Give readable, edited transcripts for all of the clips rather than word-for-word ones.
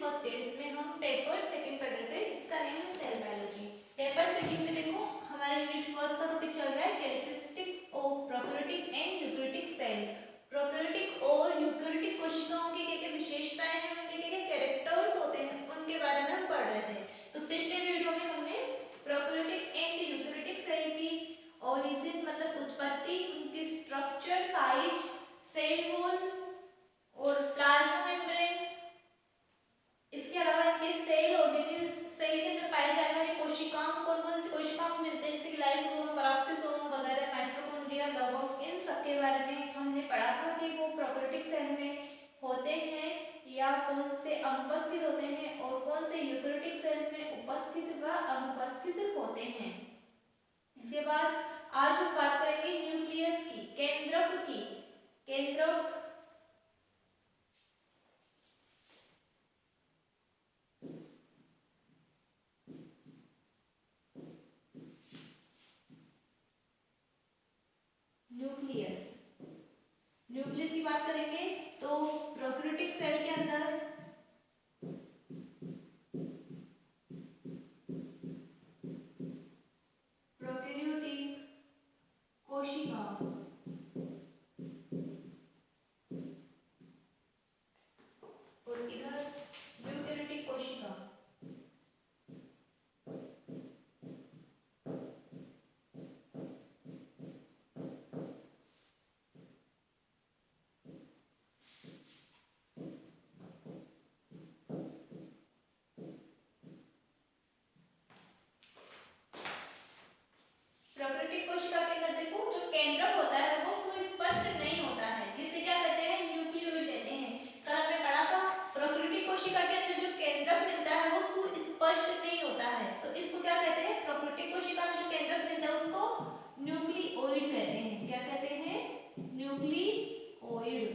First year, इसमें हम paper second पढ़ रहे थे जिसका नेम है सेल बायोलॉजी। पेपर सेकंड में देखो हमारा यूनिट फर्स्ट का टॉपिक चल रहा है characteristics of prokaryotic and eukaryotic cell. Prokaryotic और यूकैरियोटिक कोशिकाओं की क्या-क्या विशेषताएं हैं, उनके क्या-क्या कैरेक्टर्स होते हैं, उनके बारे में हम पढ़ रहे थे। तो पिछले वीडियो में हमने प्रोकैरियोटिक एंड यूकैरियोटिक सेल की ओरिजिन मतलब उत्पत्ति, उनकी स्ट्रक्चर, साइज, सेल वॉल और प्लाज्मा मेम्ब्रेन, इसके अलावा इनके सेल ऑर्गेनेल्स, सेल के अंदर पाए जाने वाली कोशिकाओं, कौन-कौन सी कोशिकाओं में मिलते हैं जैसे कि लाइसोसोम, पेरोक्सिसोम वगैरह, माइटोकॉन्ड्रिया, लवक, इन सब के बारे में हमने पढ़ा था कि वो प्रोकैरियोटिक सेल में होते हैं या कौन से अनुपस्थित होते हैं और कौन से यूकैरियोटिक सेल में उपस्थित व अनुपस्थित होते हैं। इसके बाद आज हम बात करेंगे न्यूक्लियस की, केंद्रक की। केंद्रक न्यूक्लियस, न्यूक्लियस की बात करेंगे तो प्रोकैरियोटिक सेल के अंदर प्रोकैरियोटिक कोशिका और इधर यूकैरियोटिक कोशिका। प्रोकैरियोटिक कोशिका के अंदर देखो जो केंद्रक होता है वो सुस्पष्ट नहीं होता है, जिसे क्या कहते हैं, न्यूक्लियोइड कहते हैं। कल हमने पढ़ा था प्रोकैरियोटिक कोशिका के अंदर जो केंद्रक मिलता है वो सुस्पष्ट नहीं होता है, तो इसको क्या कहते हैं, प्रोकैरियोटिक कोशिका में जो केंद्रक मिलता है उसको न्यूक्लियोइड कहते हैं। क्या कहते हैं, न्यूक्लियोइड,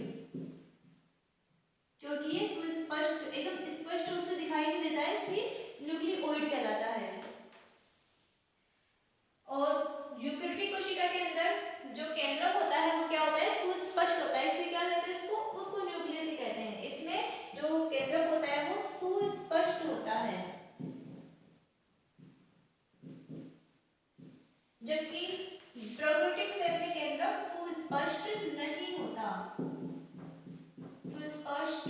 क्योंकि ये सुस्पष्ट एकदम स्पष्ट रूप से दिखाई नहीं देता है इसलिए न्यूक्लियोइड कहलाता है। और यूकैरियोटिक कोशिका के अंदर जो केंद्रक होता है वो क्या होता है, सुस्पष्ट होता है, इसलिए क्या कहते हैं इसको, उसको न्यूक्लियस ही कहते हैं। इसमें जो केंद्रक होता है वो सुस्पष्ट होता है, जबकि प्रोकैरियोटिक सेल में केंद्रक सुस्पष्ट नहीं होता, सुस्पष्ट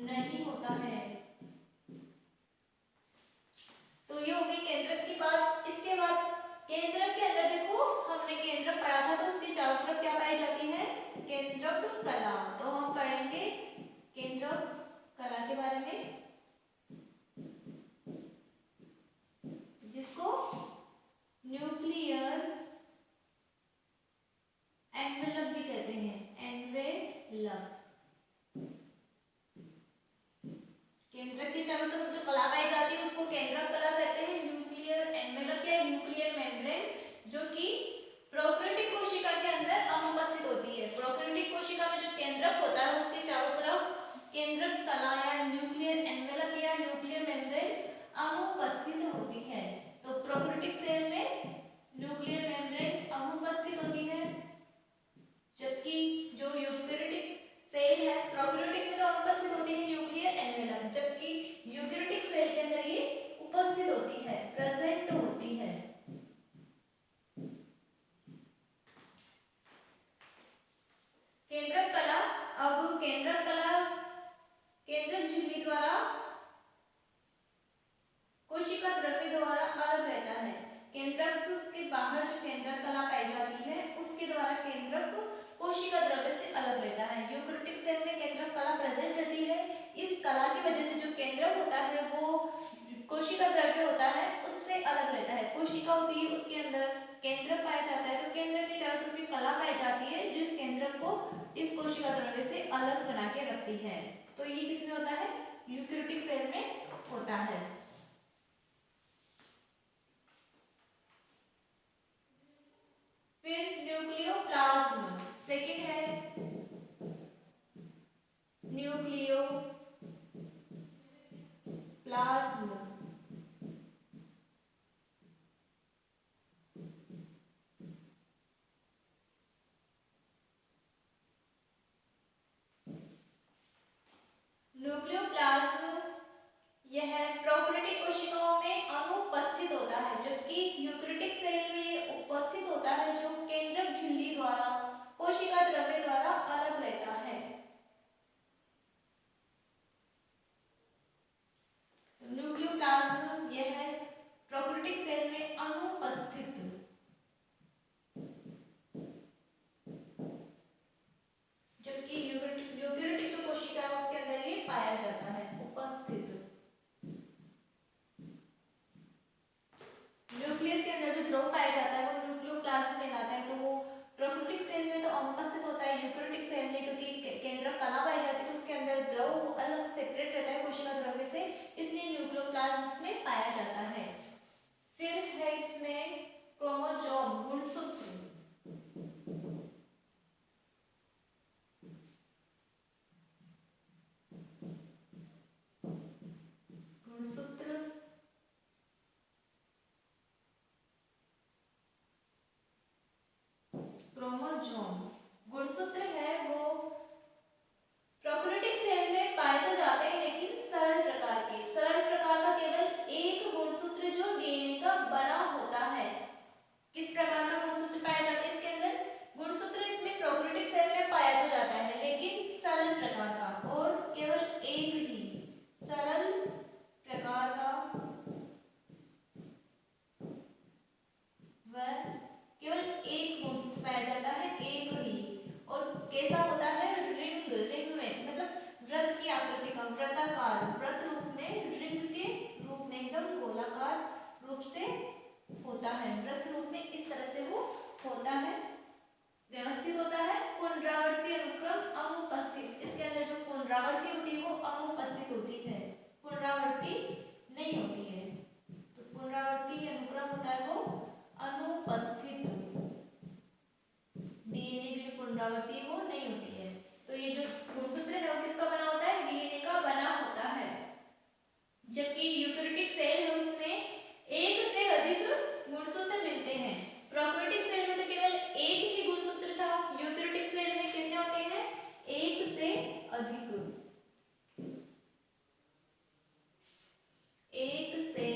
नहीं होता है। तो ये हो गई केंद्रक की बात। इसके बाद केंद्रक के अंदर देखो हमने केंद्रक पढ़ा था तो उसके चारों तरफ क्या पाई जाती है, केंद्रक कला। तो हम पढ़ेंगे केंद्रक कला के बारे में, जिसको न्यूक्लियर एनवेलप भी कहते हैं, एनवेलप। केंद्रक के चारों तरफ जो कला पाई जाती है उसको केंद्रक कला कहते हैं, न्यूक्लियर एनवेलप या न्यूक्लियर मेम्ब्रेन, जो कि प्रोकैरियोटिक कोशिका के अंदर अनुपस्थित होती है। प्रोकैरियोटिक कोशिका में जो केंद्रक होता है उसके चारों तरफ केंद्रक कला या न्यूक्लियर एनवेलप या न्यूक्लियर मेम्ब्रेन अनुपस्थित होती है। तो प्रोकैरियोटिक सेल में न्यूक्लियर मेम्ब्रेन अनुपस्थित होती है, जबकि जो यूकैरियोटिक सेल है, प्रोकैरियोटिक में तो अनुपस्थित होती है न्यूक्लियर एनवेलप, जबकि यूकैरियोटिक सेल के अंदर ये उपस्थित होती है, प्रेजेंट होती है। केंद्रक कला, अब केंद्रक कला केंद्रक झिल्ली द्वारा कोशिका द्रव्य द्वारा अलग रहता है। केंद्रक के बाहर जो केंद्रक कला पाई जाती है उसके द्वारा केंद्रक कोशिका द्रव्य से अलग रहता है। यूकैरियोटिक सेल में केंद्रक कला प्रेजेंट रहती है, इस कला की वजह से जो केंद्रक होता है वो कोशिका द्रव्य होता है उससे अलग रहता है। कोशिका होती है उसके अंदर केंद्रक पाया जाता है, तो केंद्रक के चारों तरफ कला पाई जाती है जो इस केंद्रक को इस कोशिका द्रव्य से अलग बना के रखती है। तो ये किसमें होता है, यूकैरियोटिक सेल में होता है। फिर न्यूक्लियोप्लाज्म सेकंड है, न्यूक्लियोप्लाज्म। न्यूक्लियोप्लाज्म पाया जाता है। फिर है इसमें क्रोमोसोम, गुणसूत्र। गुणसूत्र क्रोमोसोम गुणसूत्र है वो प्रोकैरियोटिक सेल में पाए तो जाते हैं, लेकिन सरल प्रकार के। सरल प्रकार का केवल एक गुणसूत्र जो डीएनए का बना होता है। किस प्रकार का गुणसूत्र पाया जाता है इसके अंदर? गुणसूत्र इसमें प्रोकैरियोटिक सेल में पाया तो जाता है, लेकिन सरल प्रकार का, और केवल एक ही सरल प्रकार का वह केवल एक गुणसूत्र पाया जाता है, एक ही। और कैसा होता है? रिंग, रिंग में मतलब वृत्त की आकृति का, वृत्ताकार, वृत्त रूप में, रिंग के रूप में, एकदम गोलाकार रूप से होता है, वृत्त रूप में इस तरह से वो होता है, व्यवस्थित होता है। पुनरावृत्ति अनुक्रम अनुपस्थित, इसके अंदर जो पुनरावृत्ति होती है वो अनुपस्थित होती है, पुनरावृत्ति नहीं होती है। तो पुनरावृत्ति अनुक्रम होता है वो अनुपस्थित, डीएनए की जो पुनरावृत्ति है वो नहीं होती है। तो ये जो गुणसूत्र है वो किसका बना होता है? डीएनए का बना होता है। जबकि यूकेरियोटिक सेल है उसमें एक से अधिक गुणसूत्र मिलते हैं। प्रोकैरियोटिक सेल में तो केवल एक ही गुणसूत्र था, यूकेरियोटिक सेल में कितने होते हैं? एक से अधिक, एक से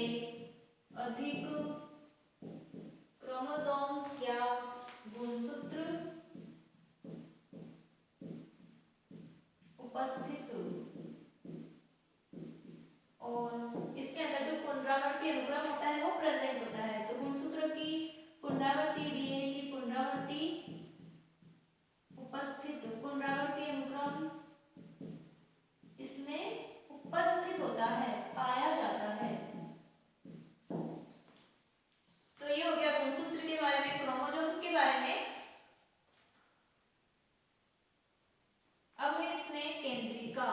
अधिक क्रोमोसोम्स या गुणसूत्र उपस्थित, और इसके अंदर जो पुनरावृत्ति अनुक्रम होता है वो प्रेजेंट होता है। तो गुणसूत्र की पुनरावृत्ति, डीएनए की पुनरावृत्ति उपस्थित, पुनरावृत्ति अनुक्रम इसमें उपस्थित होता है, पाया जाता है। तो ये हो गया गुणसूत्र के बारे में, क्रोमोसोम्स के बारे में। अब है इसमें केंद्रिका।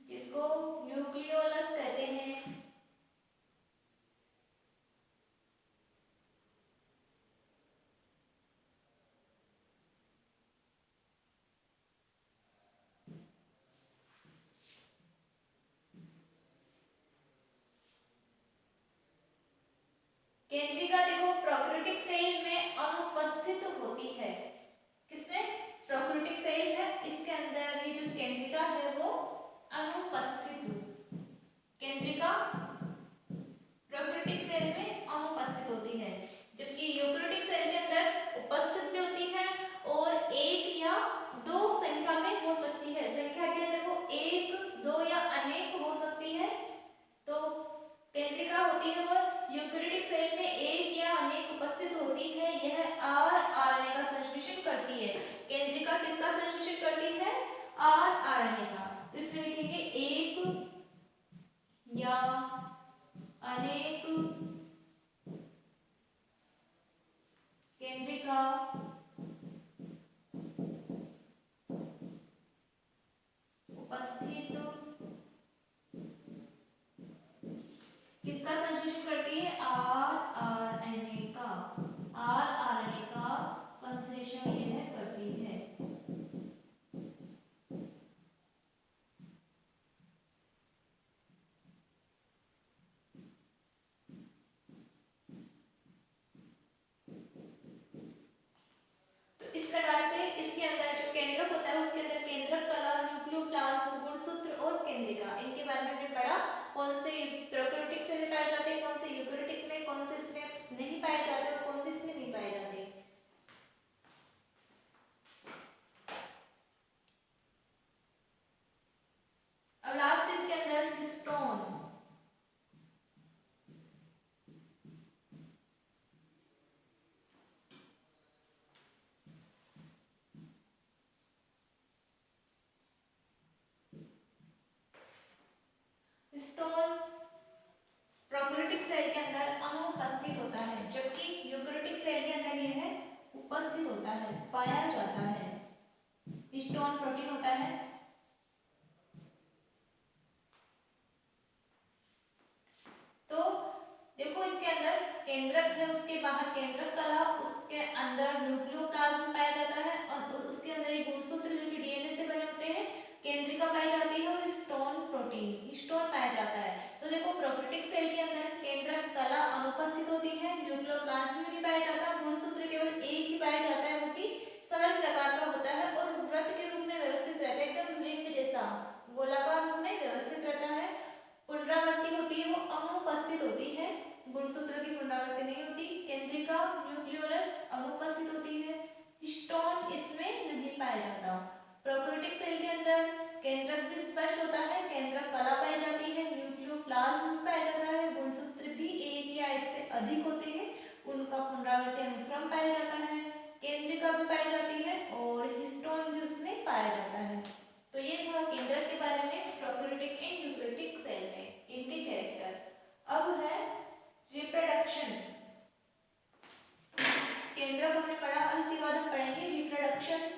इसको न्यूक्लियोलस कहते हैं। केंद्रिका देखो प्रोकैरियोटिक सेल में अनुपस्थित होती है। किसमें? प्रोकैरियोटिक सेल है, इसके अंदर ये जो केंद्रिका है वो अनुपस्थित, केंद्रिका प्रोकैरियोटिक सेल में अनुपस्थित होती है। जबकि यूकेरियोटिक सेल के अंदर उपस्थित भी होती है और एक या दो संख्या में हो सकती है। संख्या के अंदर वो एक, दो या अनेक हो सकती है। तो केंद्रिका होती है वो यूकेरियोटिक सेल में एक या अनेक उपस्थित होती है। यह आरएनए का संश्लेषण करती है। केंद्रिका किसका संश्लेषण करती है? आरएनए का। तो इसमें लिखेंगे एक या अनेक केंद्रिका उपस्थित किसका संश्लेषण करती है? आरएनए का, आरएनए का संश्लेषण यह करती है। तो इस प्रकार से इसके अंदर जो केंद्रक होता है उसके अंदर केंद्रक कला, न्यूक्लियोप्लाज्म, गुणसूत्र और केंद्रिका, इनके बारे में हमने पढ़ा। कौन से प्रोकैरियोटिक सेल में पाए जाते हैं, कौन से यूकेरियोटिक में, कौन से इसमें नहीं पाए जाते और कौन से इसमें नहीं पाए जाते। अब लास्ट इसके अंदर हिस्टोन। हिस्टोन प्रोकैरियोटिक सेल के अंदर अनुपस्थित होता है, जबकि यूकेरियोटिक सेल के अंदर यह उपस्थित होता है, पाया जाता है। हिस्टोन प्रोटीन होता है। तो देखो इसके अंदर केंद्रक है, उसके बाहर केंद्रक कला, उसके अंदर न्यूक्लियोप्लाज्म पाया जाता है और उसके अंदर एक गुणसूत्र जो कि डीएनए से बने होते हैं, केंद्रिका पाई जाती है और हिस्टोन प्रोटीन हिस्टोन पाया जाता है। तो देखो प्रोकैरियोटिक सेल के अंदर केंद्रक कला अनुपस्थित होती है, न्यूक्लियोप्लाज्म भी नहीं पाया जाता, गुणसूत्र केवल एक ही पाया जाता है, वो भी सरल प्रकार का होता है और वृत्त के रूप में व्यवस्थित रहता है, एकदम रिंग जैसा गोलाकार रूप में व्यवस्थित रहता है। पुनरावृत्ति होती है वो अनुपस्थित होती है, गुणसूत्र की पुनरावृत्ति नहीं होती। केंद्रिका न्यूक्लियोलस अनुपस्थित होती है, हिस्टोन इसमें नहीं पाया जाता। प्रोकैरियोटिक सेल के अंदर केंद्रक भी स्पष्ट होता है, केंद्रक कला पाई जाती है, न्यूक्लियोप्लाज्म पाया जाता है, गुणसूत्र भी एक या एक से अधिक होते हैं, उनका पुनरावृत्ति अनुक्रम पाया जाता है, केंद्रिका भी पाई जाती है और हिस्टोन भी उसमें पाया जाता है। तो ये था केंद्रक के बारे में, प्रोकैरियोटिक एंड यूकैरियोटिक सेल में इनके कैरेक्टर। अब है रिप्रोडक्शन। केंद्रक हमने पढ़ा, अब इसके बाद हम पढ़ेंगे रिप्रोडक्शन।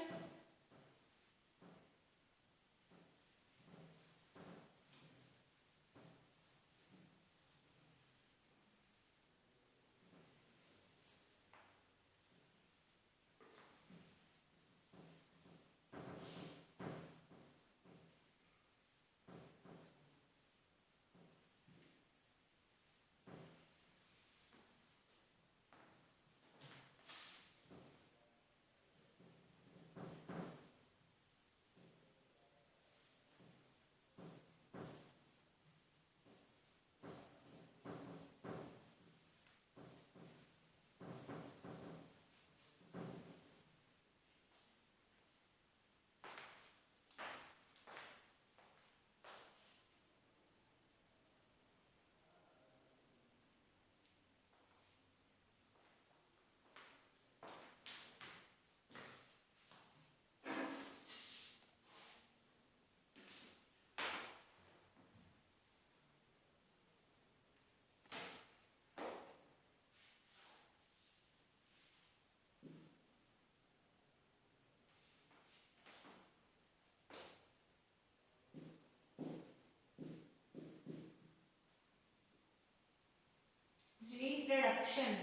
रिप्रोडक्शन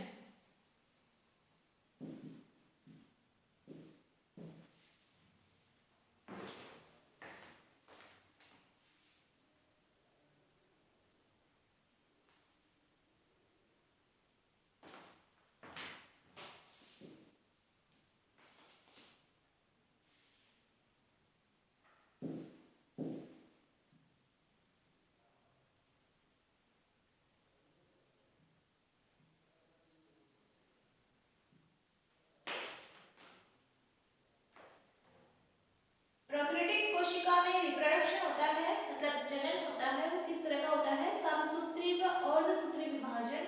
प्राकृतिक कोशिका में रिप्रोडक्शन होता है, मतलब जनन होता है, वो किस तरह का होता है, समसूत्री व अर्धसूत्री विभाजन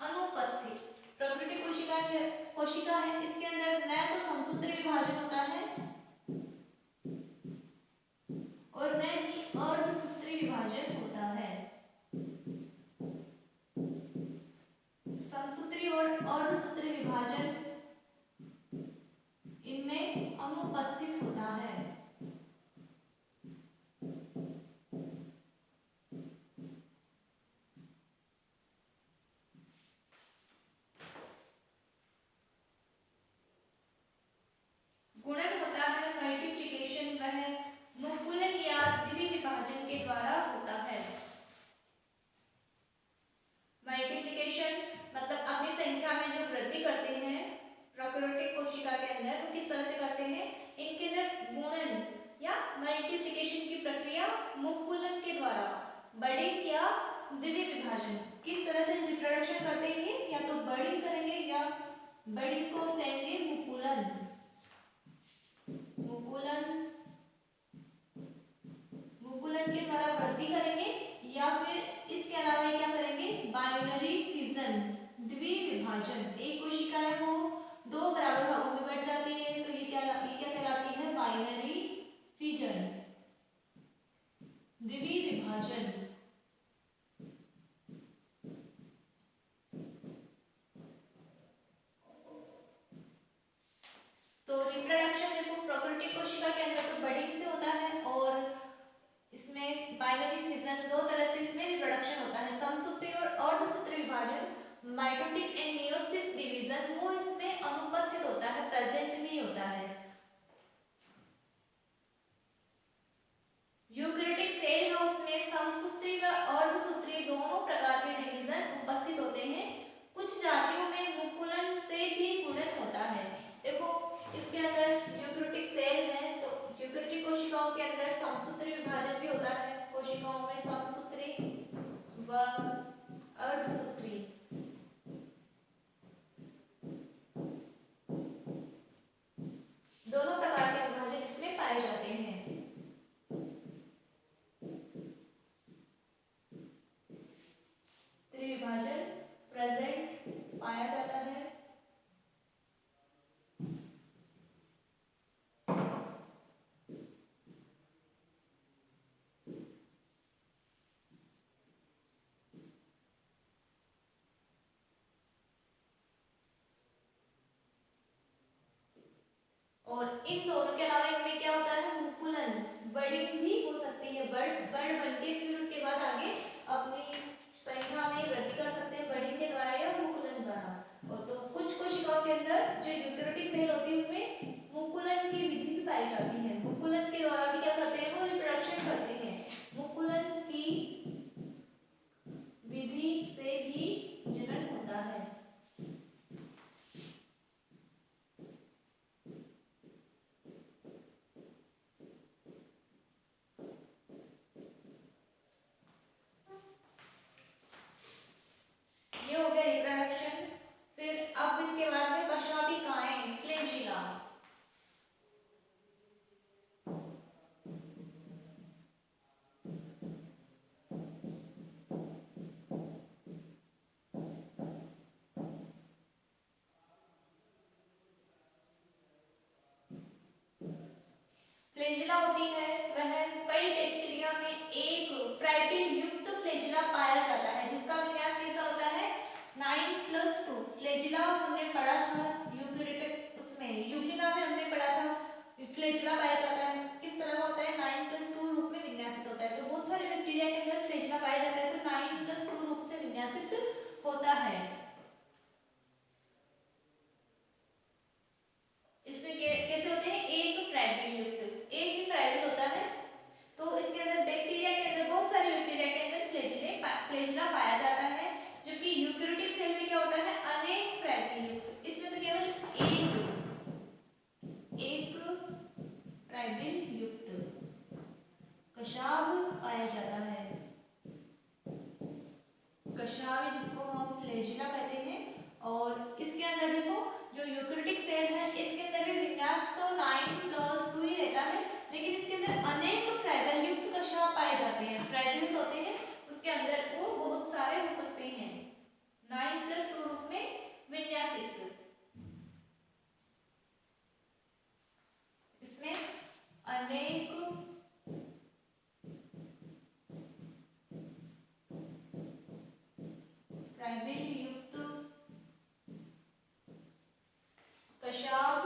अनुपस्थित। प्राकृतिक कोशिका है, इसके अंदर न तो समसूत्री विभाजन होता है और न ही अर्धसूत्री विभाजन होता है। समसूत्री और अर्धसूत्री विभाजन इनमें अनुपस्थित होता है। गुणन होता है, मल्टीप्लिकेशन वह मुकुलन या द्वि विभाजन के द्वारा होता है। मल्टीप्लिकेशन मतलब अपनी संख्या में जो वृद्धि करते हैं प्रोकैरियोटिक कोशिका के अंदर, वो किस तरह से करते हैं, इनके अंदर गुणन या मल्टीप्लिकेशन की प्रक्रिया मुकुलन के द्वारा, बडिंग या द्वि विभाजन, किस तरह से रिप्रोडक्शन करते हैं, या तो बडिंग करेंगे या बडिंग को हम कहेंगे मुकुलन, मुकुलन के द्वारा वृद्धि करेंगे, या फिर इसके अलावा क्या करेंगे, बाइनरी फिजन, द्विविभाजन। एक कोशिका है वो दो बराबर भागों में बट जाती है, तो ये क्या कहलाती है, बाइनरी फिजन, द्विविभाजन। तो रिप्रोडक्शन देखो प्रोकैरियोटिक कोशिका के अंदर तो विभाजन माइटोटिक एंड मियोसिस डिवीजन वो इसमें अनुपस्थित होता है, प्रेजेंट नहीं होता है। यूकेरियोटिक सेल है उसमें समसूत्री व अर्धसूत्री दोनों प्रकार के डिवीजन उपस्थित होते हैं। कुछ जातियों में मुकुलन से भी गुणन होता है। देखो इसके अंदर यूकेरियोटिक सेल है तो यूकेरियोटिक कोशिकाओं के अंदर समसूत्री विभाजन भी होता है। कोशिकाओं में समसूत्री व अर्धसूत्री दोनों प्रकार के विभाजन इसमें पाए जाते हैं। त्रिविभाजन प्रेजेंट पाया जाता है। और इन दोनों के अलावा इनमें क्या होता है, मुकुलन, बडिंग भी हो सकती है। बड़ बन के फिर उसके बाद आगे अपनी संख्या में वृद्धि कर सकते हैं, बडिंग के द्वारा या मुकुलन द्वारा। और तो कुछ कोशिकाओं के अंदर जो यूकेरियोटिक सेल होती है उसमें मुकुलन की विधि भी पाई जाती है। मुकुलन के द्वारा भी क्या करते हैं, वो रिप्रोडक्शन करते हैं। मुकुलन की विधि से भी जनन होता है। ये हो गया रिप्रोडक्शन। फिर अब इसके बाद है कशाभिकाएं, फ्लैजिला। फ्लैजिला होती है वह कई बैक्टीरिया में एक फ्राइबिल युक्त फ्लैजिला पाया जाता है जिसका विन्यास कैसा होता है 9+2। फ्लैजिला हमने पढ़ा था यूकेरियोटिक उसमें यूग्लिना में हमने पढ़ा था फ्लैजिला पाया जाता है किस तरह का होता है 9+2 रूप में विन्यासित होता है। तो बहुत सारे बैक्टीरिया के अंदर फ्लैजिला पाया जाता है तो 9+2 रूप से विन्यासित होता है। इसमें कैसे होते हैं, एक फ्राइबिल युक्त, एक ही फ्राइबिल होता है। तो इसके अंदर बैक्टीरिया के अंदर बहुत सारे बैक्टीरिया के अंदर फ्लैजिला पाया जाता है, जबकि यूकेरियोटिक सेल में क्या होता है अनेक फ्राइबिल युक्त। इसमें तो केवल एक फ्राइबिल युक्त कशाभ पाया जाता है। कशाभ जिसको हम फ्लैजिला कहते हैं। और इसके अंदर देखो जो यूकेरियोटिक सेल है इसके अंदर भी विन्यास तो 9+2 ही रहता है, लेकिन इसके अंदर अनेक फ्राइबिल युक्त कशाभ पाए जाते हैं। फ्राइबिल्स होते हैं उसके अंदर वो बहुत सारे हो सकते हैं 9+2 रूप में विन्यासित। इसमें अनेक फ्राइबिल युक्त कशाभ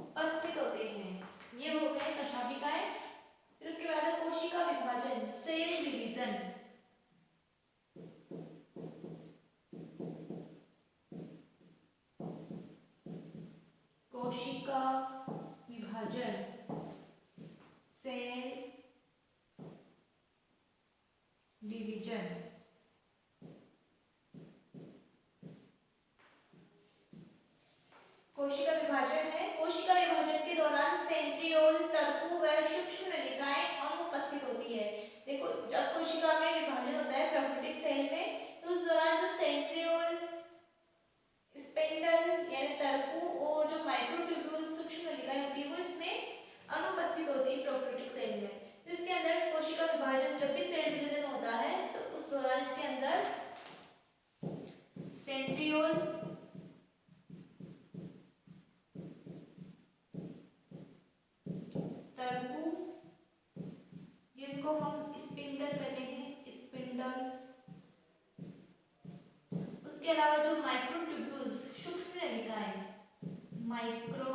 उपस्थित होते हैं। ये हो गए कशाभिकाएं। फिर उसके बाद है कोशिका विभाजन, सेल डिवीजन। कोशिका विभाजन सेल डिवीजन। कोशिका विभाजन है, कोशिका विभाजन के दौरान सेंट्रियोल, तर्कु व सूक्ष्म नलिकाएं अनुपस्थित होती है। देखो जब कोशिका में विभाजन होता है प्रोकैरियोटिक सेल में तो उस दौरान जो सेंट्रियोल, स्पिंडल यानी तर्कु और जो माइक्रोट्यूब्यूल सूक्ष्म नलिकाएं होती है वो इसमें अनुपस्थित होती है प्रोकैरियोटिक सेल में। तो इसके अंदर कोशिका विभाजन जब भी सेल डिवीजन होता है तो उस दौरान इसके अंदर सेंट्रियोल, तर्कु जिनको हम स्पिंडल कहते हैं, स्पिंडल, उसके अलावा जो माइक्रोट्यूब्यूल्स सूक्ष्म नलिकाएं, माइक्रो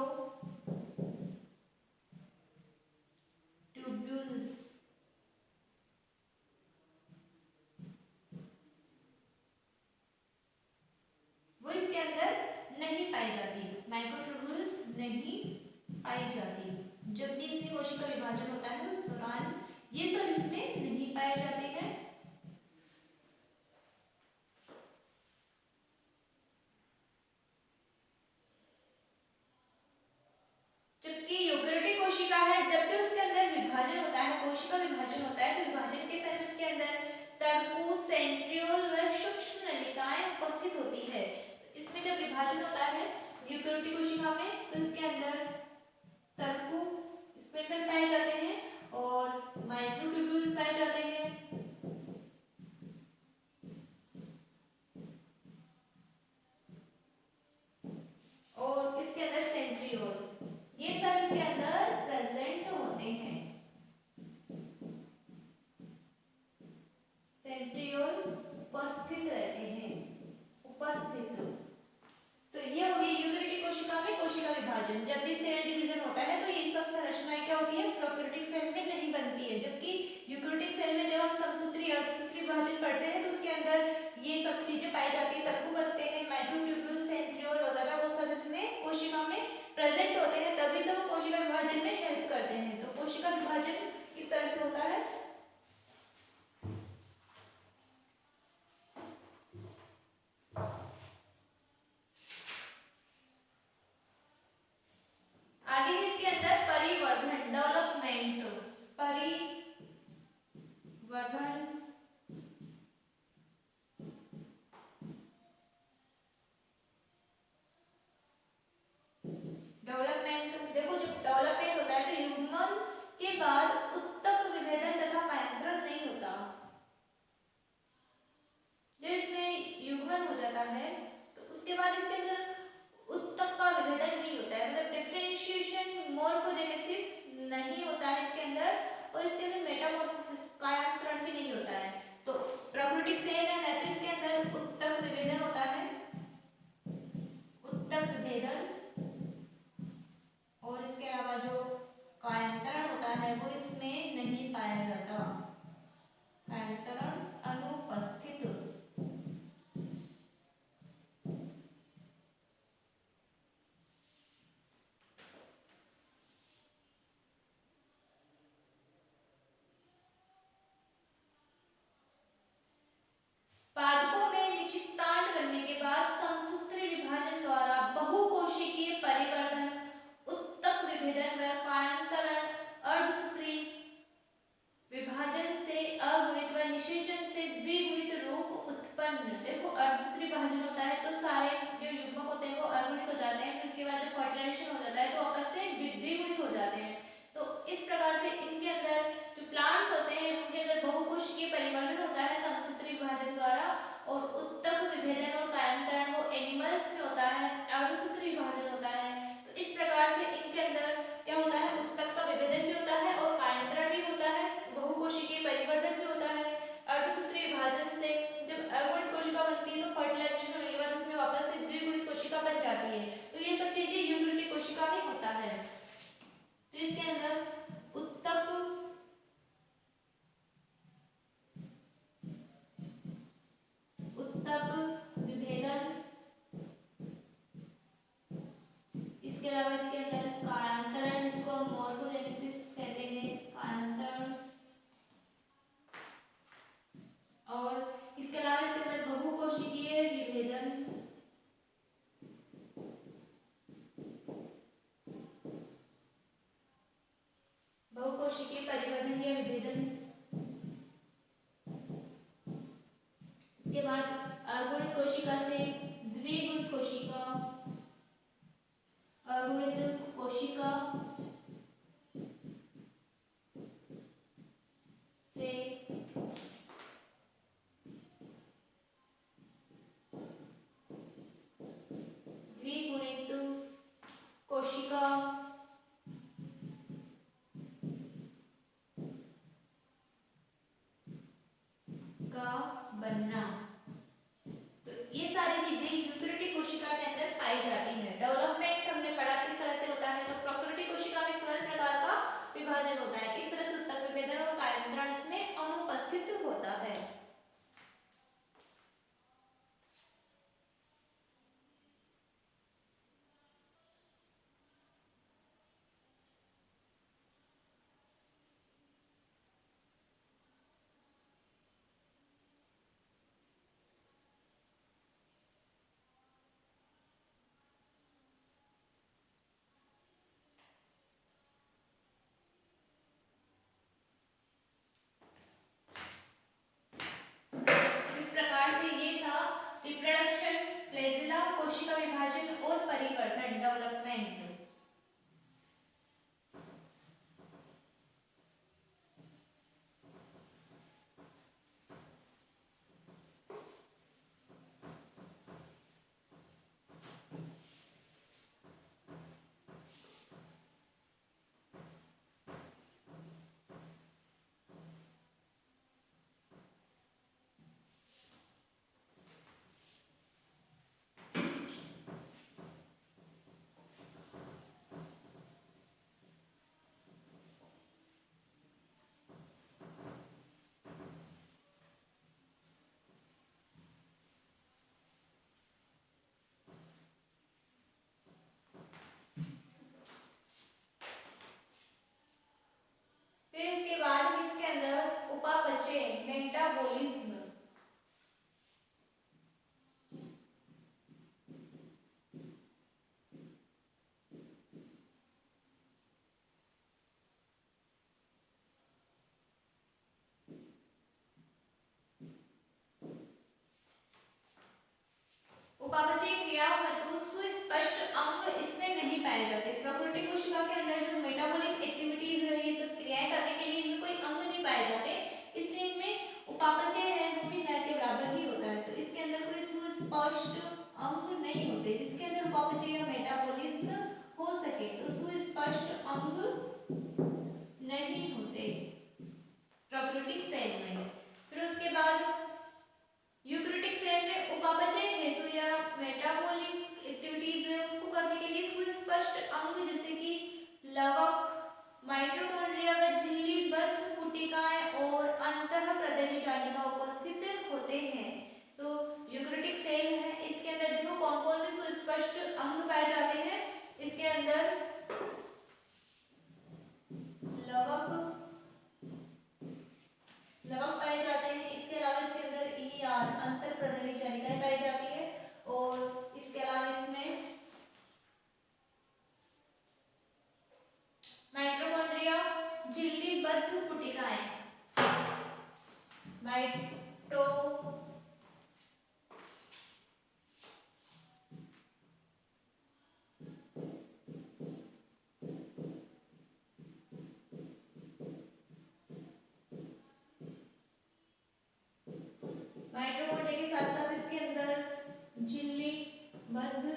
जबकि यूकेरियोटिक कोशिका है, जब भी उसके अंदर विभाजन होता है, कोशिका विभाजन होता है, तो विभाजन के समय उसके अंदर तर्कु, सेंट्रियोल व सूक्ष्म नलिकाएं उपस्थित होती है। इसमें जब विभाजन होता है यूकेरियोटिक कोशिका में, तो इसके अंदर तर्कु स्पिंडल पाए जाते हैं और माइक्रोट्यूब्यूल्स पाए जाते हैं और इसके अंदर सेंट्रियोल, ये सब इसके अंदर प्रेजेंट होते हैं। सेंट्रियोल उपस्थित रहते हैं, उपस्थित। तो ये हो गई यूकेरियोटिक कोशिका में कोशिका विभाजन। जब भी सेल डिवीजन होता है तो ये सब संरचनाएं क्या होती है, प्रोकैरियोटिक सेल में नहीं बनती है। जबकि यूकेरियोटिक सेल में जब हम समसूत्री अर्धसूत्री विभाजन पढ़ते हैं तो उसके अंदर ये सब चीजें पाई जाती है, तंतु बनते हैं, माइक्रोट्यूब्यूल, सेंट्रियोल वगैरह, वो सब इसमें कोशिका में प्रेजेंट होते हैं, तभी तो वो कोशिका विभाजन में हेल्प करते हैं। तो कोशिका विभाजन इस तरह से होता है। आगे इसके अंदर परिवर्धन, डेवलपमेंट, परिवर्धन, डेवलपमेंट। देखो जब डेवलपमेंट होता है तो युग्मन के बाद उत्तक विभेदन तथा कायांतरण नहीं होता। जब इसमें युग्मन हो जाता है तो उसके बाद इसके अंदर उत्तक का विभेदन नहीं होता है, मतलब डिफरेंशिएशन, मॉर्फोजेनेसिस नहीं होता है इसके अंदर, और इसके अंदर मेटामॉर्फोसिस, कायांतरण भी नहीं होता है। तो प्रोकैरियोटिक सेल है ना, तो इसके अंदर उत्तक विभेदन होता है, उत्तक विभेदन, और इसके अलावा जो कायांतरण होता है वो इसमें नहीं पाया जाता, कायांतरण अनुपस्थित। पादपों में निषिक्तांड बनने के बाद समसूत्री विभाजन द्वारा बहुकोशिकीय परिवर्धन, उत्तक विभेदन व कायांतरण, अर्धसूत्री विभाजन से अगुणित व निषेचन से द्विगुणित रूप उत्पन्न। देखो अर्धसूत्री विभाजन होता है तो सारे जो युग्मक होते हैं वो अगुणित हो जाते हैं, फिर उसके बाद जब फर्टिलाइजेशन हो जाता है तो आपस से द्विगुणित हो जाते हैं। तो इस प्रकार से इनके अंदर जो प्लांट्स होते हैं उनके अंदर बहुकोशिकीय परिवर्धन होता है समसूत्री विभाजन द्वारा, और उत्तक विभेदन और कायांतरण वो एनिमल्स में होता है, अर्धसूत्री विभाजन होता है। तो इस प्रकार से इनके अंदर क्या होता है, उत्तक का विभेदन भी होता है और कायांतरण भी होता है, बहुकोशिकीय परिवर्धन भी होता है। अर्धसूत्री विभाजन से जब अगुणित कोशिका बनती है तो फर्टिलाइजेशन होने के बाद उसमें वापस से द्विगुणित कोशिका बन जाती है। तो ये सब चीजें यूकेरियोटिक कोशिका में होता है। तो इसके अंदर उत्तक विभेदन, इसके अलावा इसके अंदर कायांतरण, जिसको हम मॉर्फोजेनेसिस कहते हैं, कायांतरण, और इसके अलावा इसके अंदर बहुकोशिकीय विभेदन, बहुकोशिकीय परिवर्धन या विभेदन। इसके बाद अगुणित कोशिका से द्विगुणित कोशिका, अगुणित कोशिका से द्विगुणित कोशिका का बनना। तो ये सारी चीजें यूकेरियोटिक कोशिका के अंदर पाई जाती हैं। डेवलपमेंट हमने पढ़ा किस तरह से होता है, तो प्रोकैरियोटिक कोशिका में सरल प्रकार का विभाजन होता है, इस तरह से उत्तक विभेदन और कायांतरण इसमें अनुपस्थित होता है। परिवर्तन, डेवलपमेंट। फिर इसके बाद इसके अंदर उपापचय, मेटाबॉलिज्म। उपापचय क्रिया हेतु सुस्पष्ट अंग इसमें नहीं पाए जाते। प्रोकैरियोटिक कोशिका के अंदर जो मेटाबॉलिक एक्टिविटीज है, ये सब क्रियाएं करने के लिए इनमें कोई अंग नहीं पाए जाते, इसलिए इनमें उपापचय है वो भी न के बराबर ही होता है। तो इसके अंदर कोई सुस्पष्ट अंग नहीं होते जिसके अंदर उपापचय या मेटाबॉलिज्म हो सके, तो सुस्पष्ट अंग नहीं होते प्रोकैरियोटिक सेल में। फिर उसके बाद यूकैरियोटिक सेल में उपापचय हेतु या मेटाबॉलिक एक्टिविटीज है उसको करने के लिए सुस्पष्ट अंग जैसे कि लवक, माइटोकॉन्ड्रिया व झिल्लीबद्ध पुटिकाएं और अंतःप्रदमी जालिका उपस्थित होते हैं। तो यूकैरियोटिक सेल है, इसके अंदर देखो कौन कौन से सुस्पष्ट अंग पाए जाते हैं। इसके अंदर लवक पाए जाते हैं। इसके अलावा इसके अंदर ईआर, अंतःप्रदमी जालिकाएं पाई जाती है। और इसके अलावा इसमें माइटोकॉन्ड्रिया, झिल्लीबद्ध पुटिकाएं, माइटोकॉन्ड्रिया के साथ साथ इसके अंदर झिल्लीबद्ध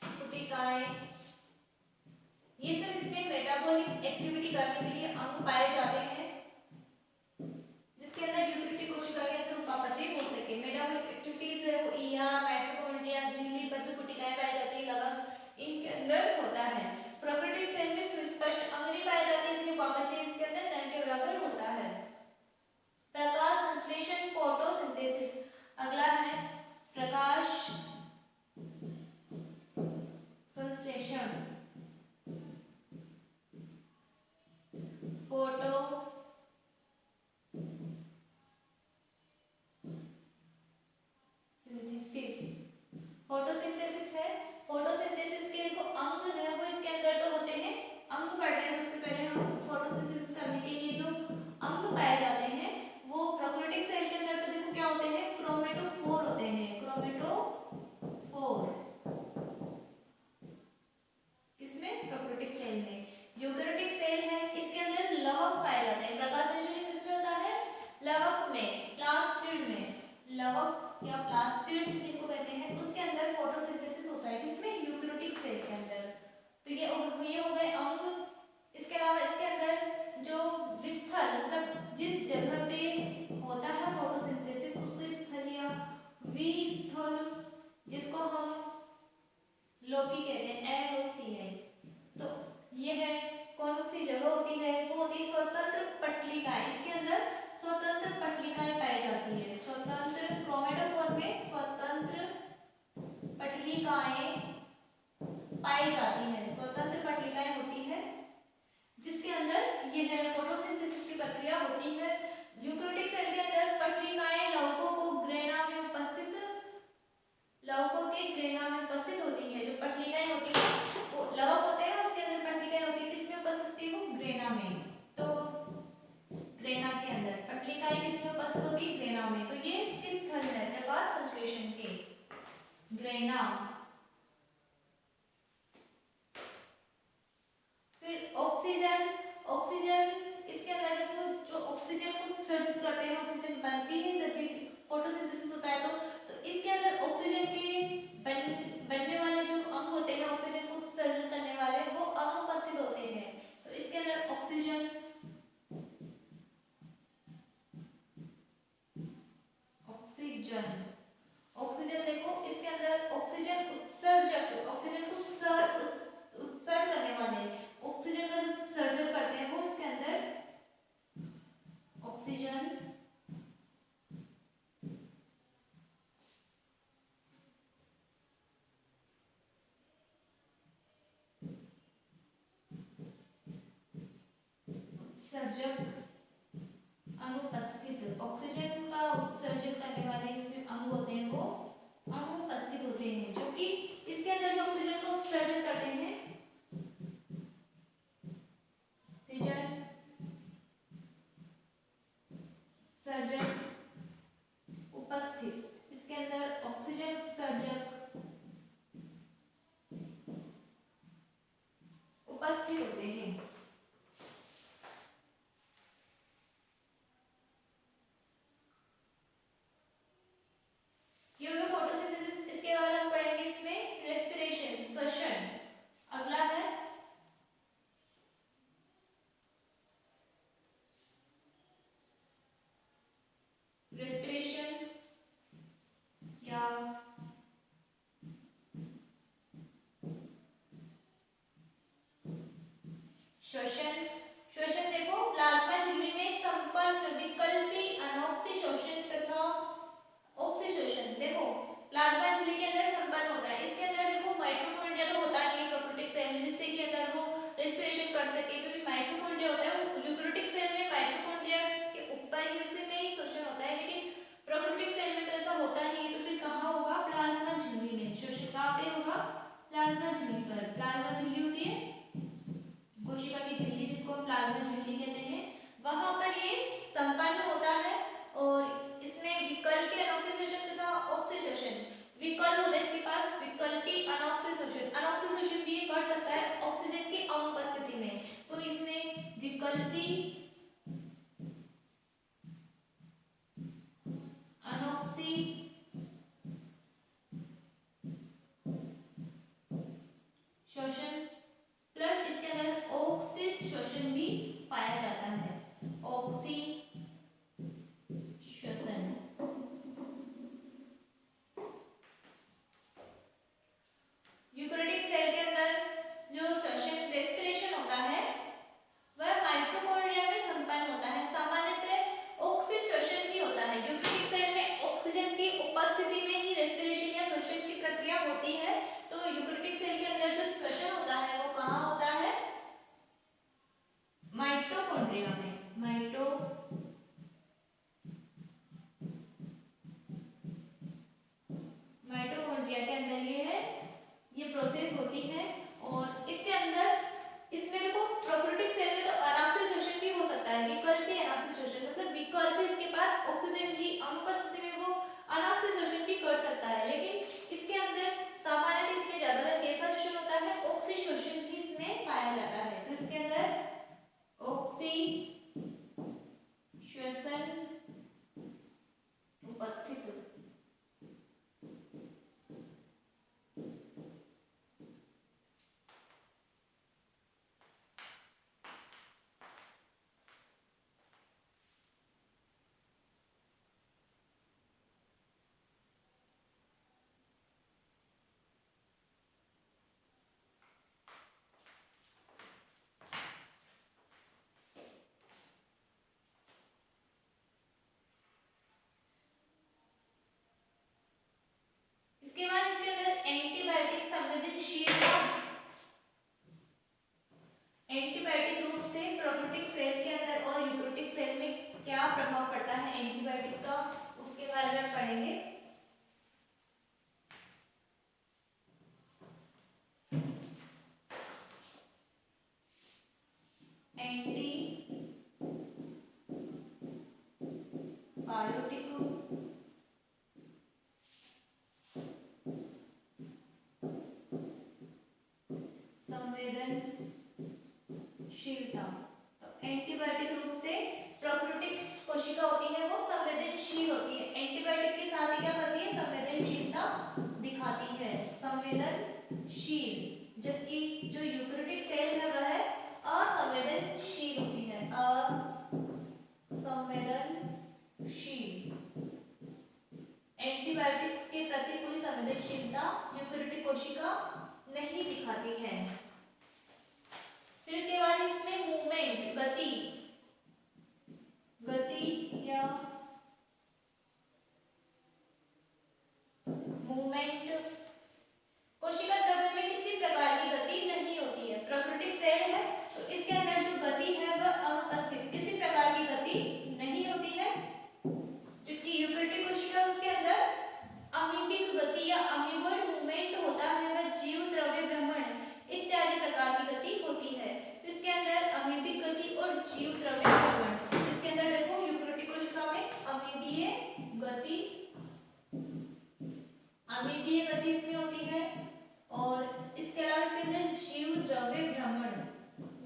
पुटिकाएं, ये सब इसमें मेटाबॉलिक एक्टिविटी करने के लिए अंग पाए जाते हैं जिसके अंदर यूकैरियोटिक कोशिका के अंदर उपापचय हो सके। मेटाबॉलिक एक्टिविटीज है वो ईआर, माइटोकॉन्ड्रिया, झिल्लीबद्ध पुटिकाएं पाई जाती है, लवक इनके अंदर होता है। प्रोकैरियोटिक सेल में सुस्पष्ट अंग नहीं पाए जाते, इसलिए उपापचय इसके अंदर न के बराबर होता है। प्रकाश संश्लेषण, फोटोसिंथेसिस। अगला है प्रकाश संश्लेषण, फोटो फोटोसिंथेसिस है। फोटोसिंथेसिस के देखो अंग है वो इसके अंदर तो होते हैं, अंग पढ़ रहे हैं। सबसे पहले हम फोटोसिंथेसिस करने के लिए जो अंग पाए जाते हैं वो प्रोकैरियोटिक सेल के अंदर तो देखो क्या होते हैं, क्रोमेटोफोर होते हैं, क्रोमेटोफोर किसमें, प्रोकैरियोटिक सेल में। यूकैरियोटिक सेल है, इसके अंदर लवक पाए जाते हैं। प्रकाश संश्लेषण किसमें होता है, लवक में, प्लास्टिड में। लवक या प्लास्टिड्स जिनको कहते हैं उसके अंदर फोटोसिंथेसिस होता है, किसमें, यूकैरियोटिक सेल के अंदर। तो ये हो गए अंग। इसके अलावा इसके अंदर जो स्थल मतलब जिस जगह पे होता है फोटोसिंथेसिस उसको स्थल या विस्थल, जिसको हम लोकी कहते हैं, LOCI। तो यह कौन सी जगह होती है, वो होती है स्वतंत्र पट्टिकाएं। इसके अंदर स्वतंत्र पट्टिकाएं पाई जाती है। स्वतंत्र क्रोमेटोफोर में स्वतंत्र पट्टिकाएं पाई जाती है, स्वतंत्र पट्टिकाएं होती है जिसके अंदर यह फोटोसिंथेसिस की प्रक्रिया होती है। यूकैरियोटिक सेल के अंदर पट्टिकाएं लवकों को ग्रेना में उपस्थित, लवकों के ग्रेना में उपस्थित होती है। जो पट्टिकाएं होती है वो लवक होते हैं, उसके अंदर पट्टिकाएं होती है, किसमें उपस्थित होती है, वो ग्रेना में। तो ग्रेना के अंदर पट्टिकाएं किसमें उपस्थित होती है, ग्रेना में। तो ये इसके स्थल है प्रकाश संश्लेषण के। लेना। फिर ऑक्सीजन, ऑक्सीजन इसके अंदर देखो जो ऑक्सीजन को उत्सर्जित करते हैं, ऑक्सीजन बनती है जब भी फोटोसिंथेसिस होता है तो इसके अंदर ऑक्सीजन के बनने वाले जो अंग होते हैं, ऑक्सीजन को उत्सर्जन करने वाले, वो अनुपस्थित होते हैं। तो इसके अंदर ऑक्सीजन, ऑक्सीजन, ऑक्सीजन देखो इसके अंदर ऑक्सीजन उत्सर्जक, ऑक्सीजन को उत्सर्जन करने वाले, ऑक्सीजन का जो उत्सर्जन करते हैं वो इसके अंदर ऑक्सीजन, उत्सर्जक, अनुपस्थित, ऑक्सीजन का उत्सर्जन करने वाले इसमें अंग होते हैं वो अनुपस्थित होते हैं, जो कि इसके अंदर जो ऑक्सीजन का उत्सर्जन करते हैं, ऑक्सीजन सर्जक उपस्थित, इसके अंदर ऑक्सीजन उत्सर्जक उपस्थित होते हैं। ये होगा फोटोसिंथेसिस। इसके बाद हम पढ़ेंगे इसमें रेस्पिरेशन, श्वसन। अगला है रेस्पिरेशन या श्वसन। श्वसन देखो प्लाज्मा झिल्ली में संपन्न विकल्पी अनोक्सी शोषण तथा ऑक्सी शोषण। देखो प्लाज्मा झिल्ली के अंदर संपन्न होता है, इसके अंदर देखो माइटोकॉन्ड्रिया तो होता नहीं है प्रोकैरियोटिक सेल में, जिससे कि अंदर वो रेस्पिरेशन कर सके, क्योंकि माइटोकॉन्ड्रिया होता है वो यूकैरियोटिक सेल में, माइटोकॉन्ड्रिया के ऊपर ही उसी में ही शोषण होता है, लेकिन प्रोकैरियोटिक सेल में तो ऐसा होता नहीं है। तो फिर कहाँ होगा? प्लाज्मा झिल्ली में शोषण कहाँ पे होगा? प्लाज्मा झिल्ली पर। प्लाज्मा झिल्ली होती है कोशिका की झिल्ली, जिसको हम प्लाज्मा झिल्ली कहते हैं, वहां पर ये संपन्न होता है। और इसमें विकल्पी अनोक्सी शोषण तथा ऑक्सी शोषण, विकल्प होता है इसके पास, विकल्पी अनोक्सी शोषण, अनोक्सी शोषण भी ये कर सकता है ऑक्सीजन की अनुपस्थिति में। तो इसमें विकल्पी अनोक्सी शोषण प्लस इसके अंदर ऑक्सी शोषण भी पाया जाता है, ऑक्सी श्वसन। यूकैरियोटिक सेल के अंदर जो श्वसन रेस्पिरेशन होता है वह माइटोकॉन्ड्रिया में संपन्न होता है, सामान्यतः ऑक्सी श्वसन ही होता है। यूकैरियोटिक सेल में ऑक्सीजन की उपस्थिति में ही रेस्पिरेशन या श्वसन की प्रक्रिया होती है। तो यूकैरियोटिक सेल के अंदर जो श्वसन होता है वो कहाँ होता है? माइटोकॉन्ड्रिया में। माइटोकॉन्ड्रिया के अंदर ये प्रोसेस होती है। और इसके अंदर इसमें देखो प्रोकैरियोटिक सेल में तो अनाक्सी शोषण भी हो सकता है, विकल्पी अनाक्सी शोषण, मतलब विकल्प इसके पास ऑक्सीजन की अनुपस्थिति में वो अनाक्सी शोषण भी कर सकता है, लेकिन इसके अंदर सामान्यतः इसमें ज्यादातर कैसा शोषण होता है? ऑक्सी शोषण ही इसमें पाया जाता है। तो इसके अंदर ऑक्सी श्वसन उपस्थित। संवेदनशीलता। तो एंटीबायोटिक रूप से प्रोकैरियोटिक कोशिका होती है वो संवेदनशील होती है, एंटीबायोटिक के साथ ही क्या करती है, संवेदनशीलता दिखाती है, संवेदनशील, जबकि जो यूकेरियोटिक सेल है वह असंवेदनशील होती है, असंवेदनशील। एंटीबायोटिक्स के प्रति कोई संवेदनशीलता यूकेरियोटिक कोशिका नहीं दिखाती है। फिर इसके बाद इसमें मूवमेंट, गति या मूवमेंट, कोशिका द्रव्य में किसी प्रकार की गति नहीं होती है। प्रोकैरियोटिक सेल है तो इसके अंदर जो गति है वह अनुपस्थित, किसी प्रकार की गति नहीं होती है, जबकि यूकेरियोटिक कोशिका उसके अंदर अमीबिक गति या अमीबॉइड मूवमेंट होता है, वह जीव द्रव्य भ्रमण इत्यादि प्रकार की गति होती है। तो इसके अंदर अमीबिक गति और जीव द्रव्य भ्रमण, इसके अंदर देखो यूकेरियोटिक कोशिका में अमीबीय गति इसमें होती है, और इसके अलावा इसके अंदर जीव द्रव्य भ्रमण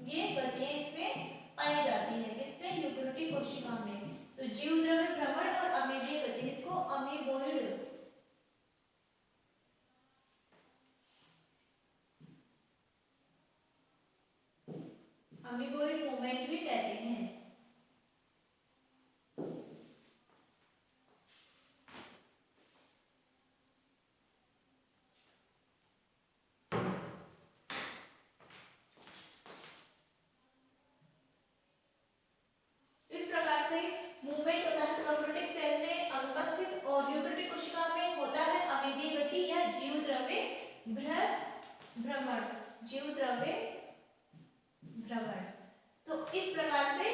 ये गतियां इसमें पाई जाती है, इसमें यूकेरियोटिक कोशिका में। तो जीव द्रव्य भ्रमण और अमीबीय गति, इसको अमीबॉइड मूवमेंट भी कहते हैं। इस प्रकार से मूवमेंट होता है प्रोकैरियोटिक सेल में अनुपस्थित, और यूकेरियोटिक कोशिका में होता है अमीबीय गति या जीव द्रव्य भ्रमण, तो इस प्रकार से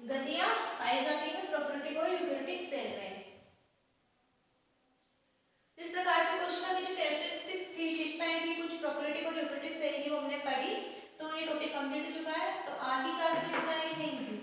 गतियां पाई जाती हैं प्रोकैरियोटिक और यूकेरियोटिक सेल में। इस प्रकार से कोशिका की जो कैरेक्टरिस्टिक्स थी, विशेषताएं थी कुछ प्रोकैरियोटिक और यूकेरियोटिक सेल की, वो हमने पढ़ी। तो ये टॉपिक कंप्लीट हो चुका है। तो आज की क्लास में इतना ही, थैंक यू।